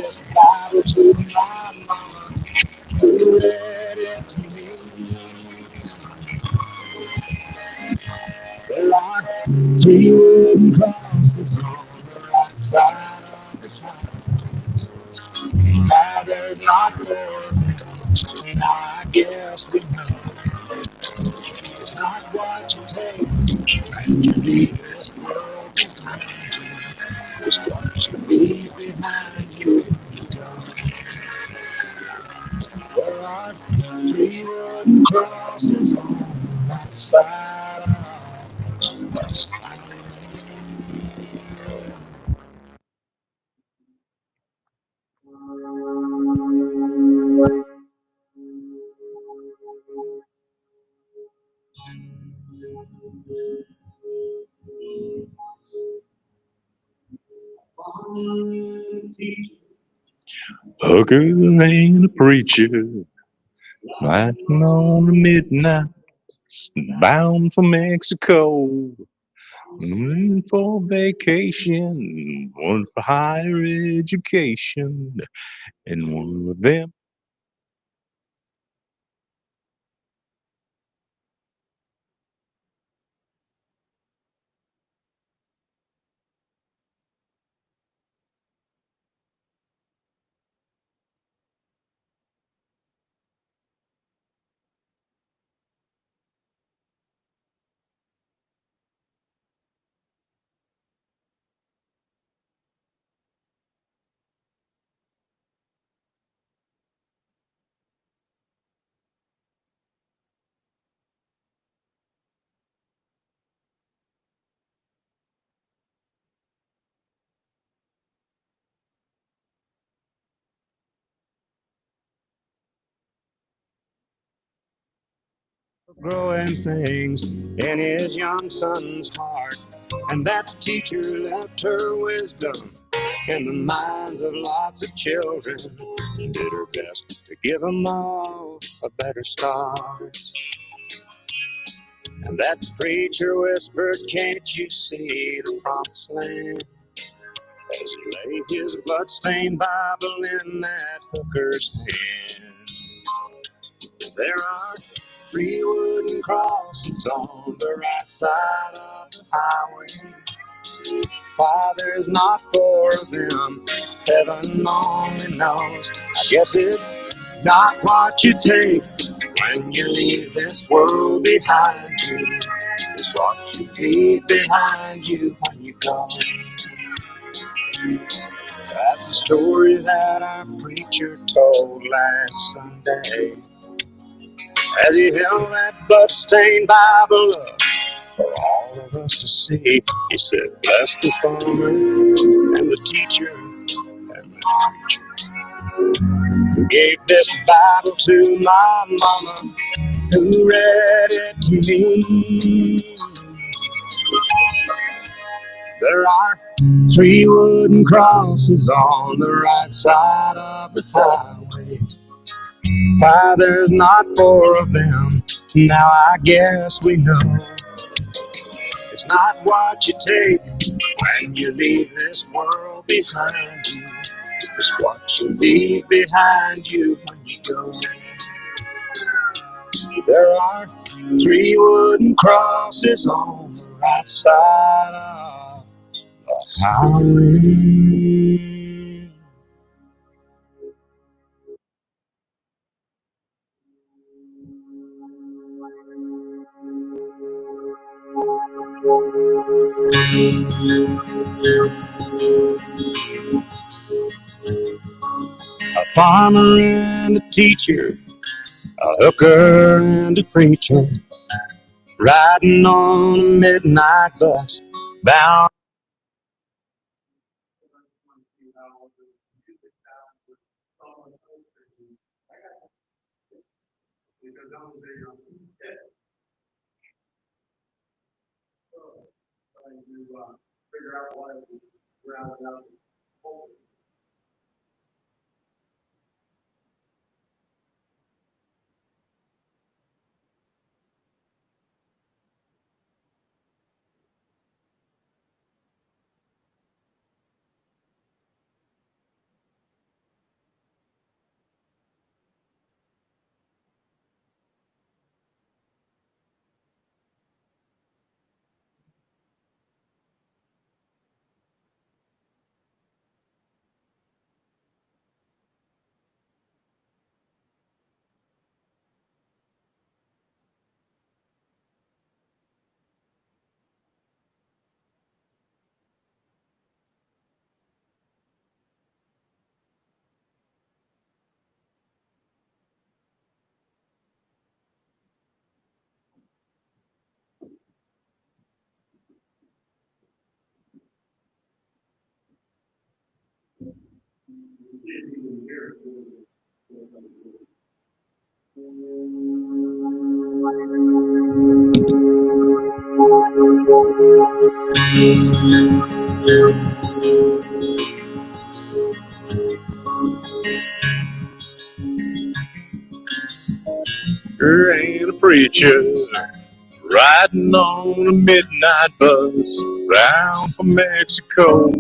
this Bible to my mama, who read it to me. There are three wooden crosses on the right side of the highway. Now there's not four. Now I guess we know it's not what you take when you leave this world behind you. It's what you leave behind you. There are three wooden crosses on the right side of the hooker and a preacher riding on the midnight, bound for Mexico. One for vacation, one for higher education, and one of them. Growing things in his young son's heart, and that teacher left her wisdom in the minds of lots of children. Did her best to give them all a better start. And that preacher whispered, "Can't you see the promised land?" As he laid his bloodstained Bible in that hooker's hand. There are three wooden crosses on the right side of the highway. Why there's not four of them, heaven only knows. I guess it's not what you take when you leave this world behind you. It's what you leave behind you when you go. That's the story that our preacher told last Sunday as he held that bloodstained Bible up for all of us to see. He said, "Bless the farmer and the teacher and the preacher who gave this Bible to my mama, who read it to me." There are three wooden crosses on the right side of the highway. Why there's not four of them, now I guess we know. It's not what you take when you leave this world behind you. It's what you leave behind you when you go. There are three wooden crosses on the right side of the highway. A farmer and a teacher, a hooker and a preacher, riding on a midnight bus, bound. There ain't a preacher riding on a midnight bus bound for Mexico.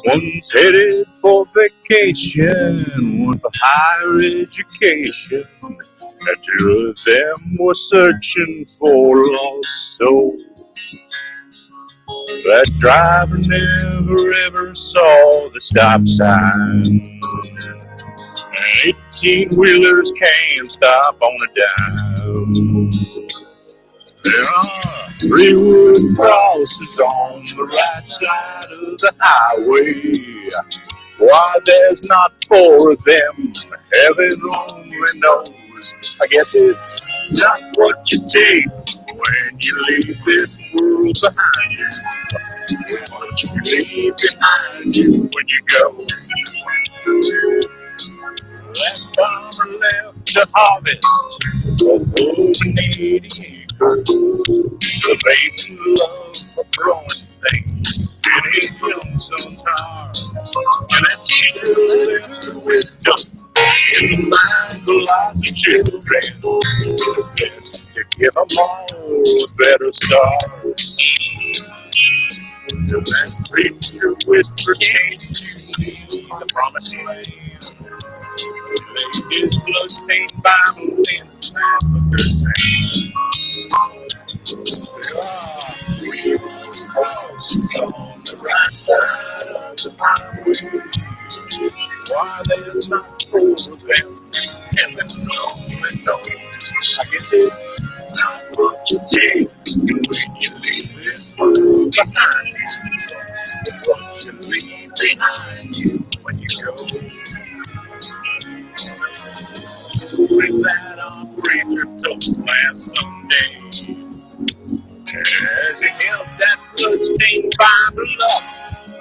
One's headed for vacation, one for higher education, and two of them were searching for lost souls. That driver never ever saw the stop sign. 18-wheelers can't stop on a dime. There are 3 wood crosses on the right side of the highway. Why there's not 4 of them, heaven only knows. I guess it's not what you take when you leave this world behind you. What you leave behind you when you go. That farmer left to harvest over 80 acres. The baby loves for growing things in his young son's heart. And that teacher left her wisdom in the minds of lots of children. Yes, to give them all a better start. And that preacher whispered, can't you see the promised land? Laid his blood-stained Bible in that hooker's hand. There are 3 crosses on the right side of the highway. Why there's not 4 of them, heaven only knows. I guess it's not what you take when you leave this world behind you. It's what you leave behind you when you go. With that operator toast last Sunday, as he held that bloodstained Bible up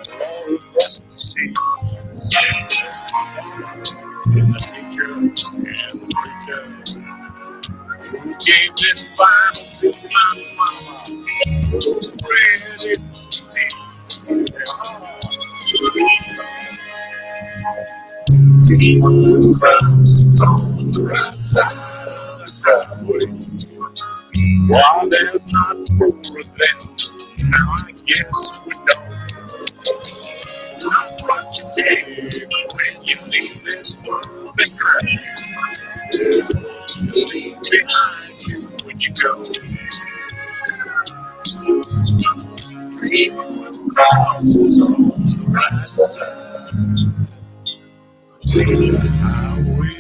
for all of us to see. And the teacher and the preacher who gave this Bible to my mama was ready to see. Three crosses on the right side of the driveway. Why there's not 4 of them, now I guess we know. Not what you take when you leave this world behind. You leave behind you when you go. 3 crosses on the right side of the highway.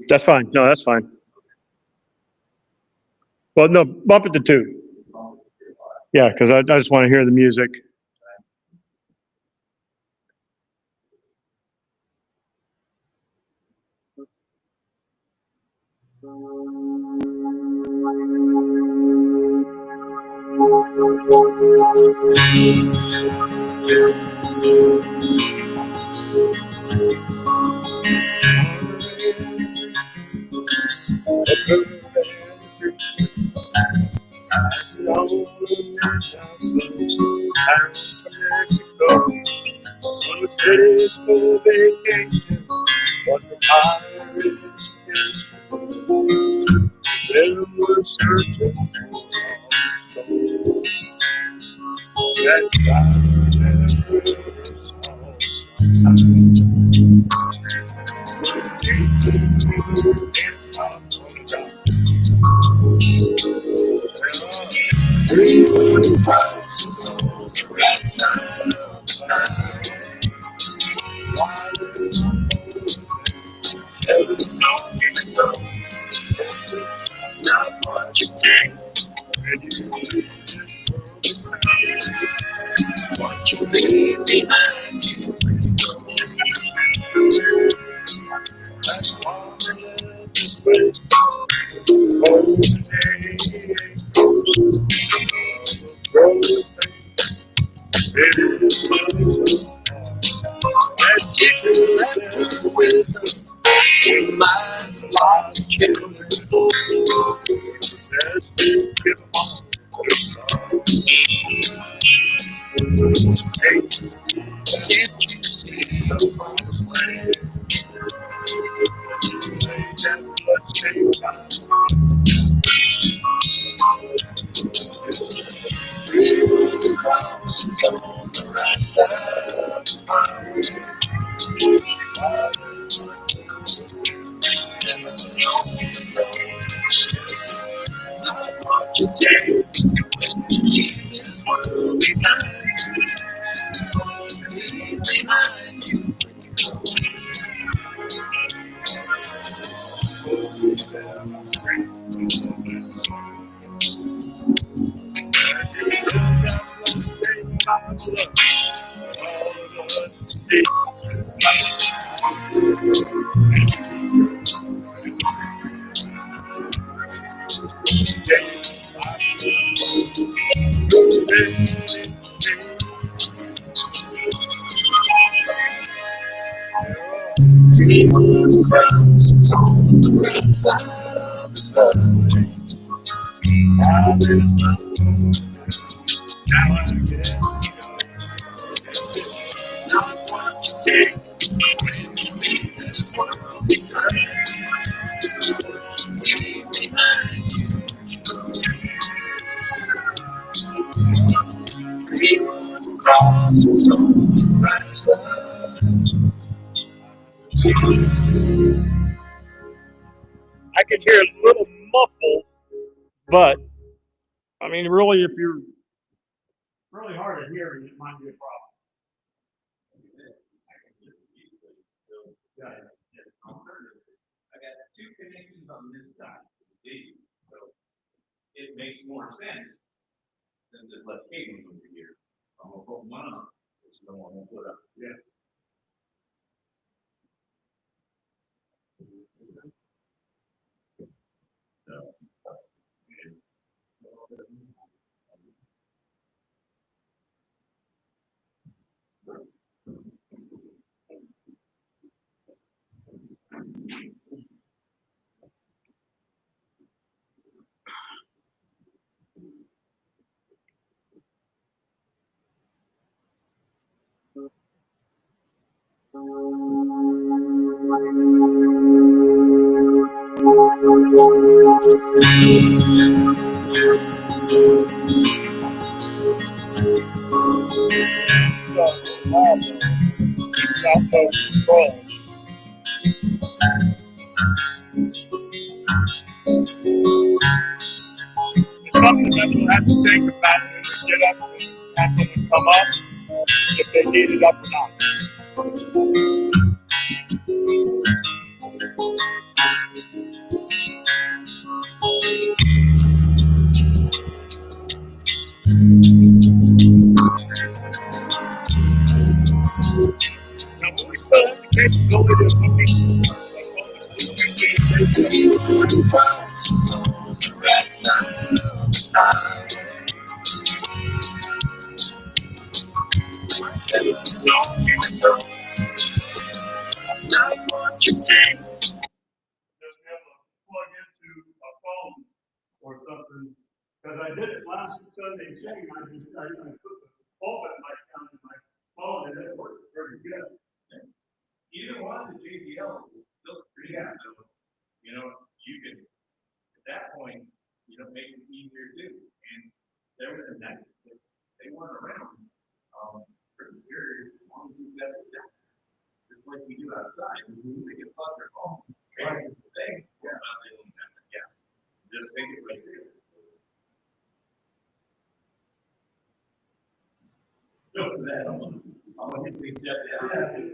That's fine. No, that's fine. Well, no, bump it to 2. Yeah, because I just want to hear the music. In my lots of children, there's been given on hey, can't you see the promised land? That blood-stained cross is on the right side of the highway. Never know what you take when you leave this world behind. Leave behind you. Crowns on the right side of the now I guess not what you take when you leave this world behind. Leave behind three crosses on the right side. I could hear a little muffled, but I mean, really, if you're really hard of hearing, it might be a problem. Yeah. I got two connections on this side, so it makes more sense since there's less cabling over here. I'm gonna put one on, which no one will put up. Yeah. So, control. It's something that we'll have to think about when we get up and have someone come up, if they need it up or not. Now, we still have the capability of looking not what you take. Just be able to plug into a phone or something. Because I did it last Sunday saying I put the pulpit mic down to my phone and it worked pretty good. Either one, the JBL is still pretty good. So, you know, you can, at that point, you know, make it easier too. And there was a night that they weren't around. Pretty sure as long as you got it down, just like we do outside, they can plug their phone. Right. Thing. Yeah. Yeah. Just think it right there. Look at that. I'm gonna hit the jet down.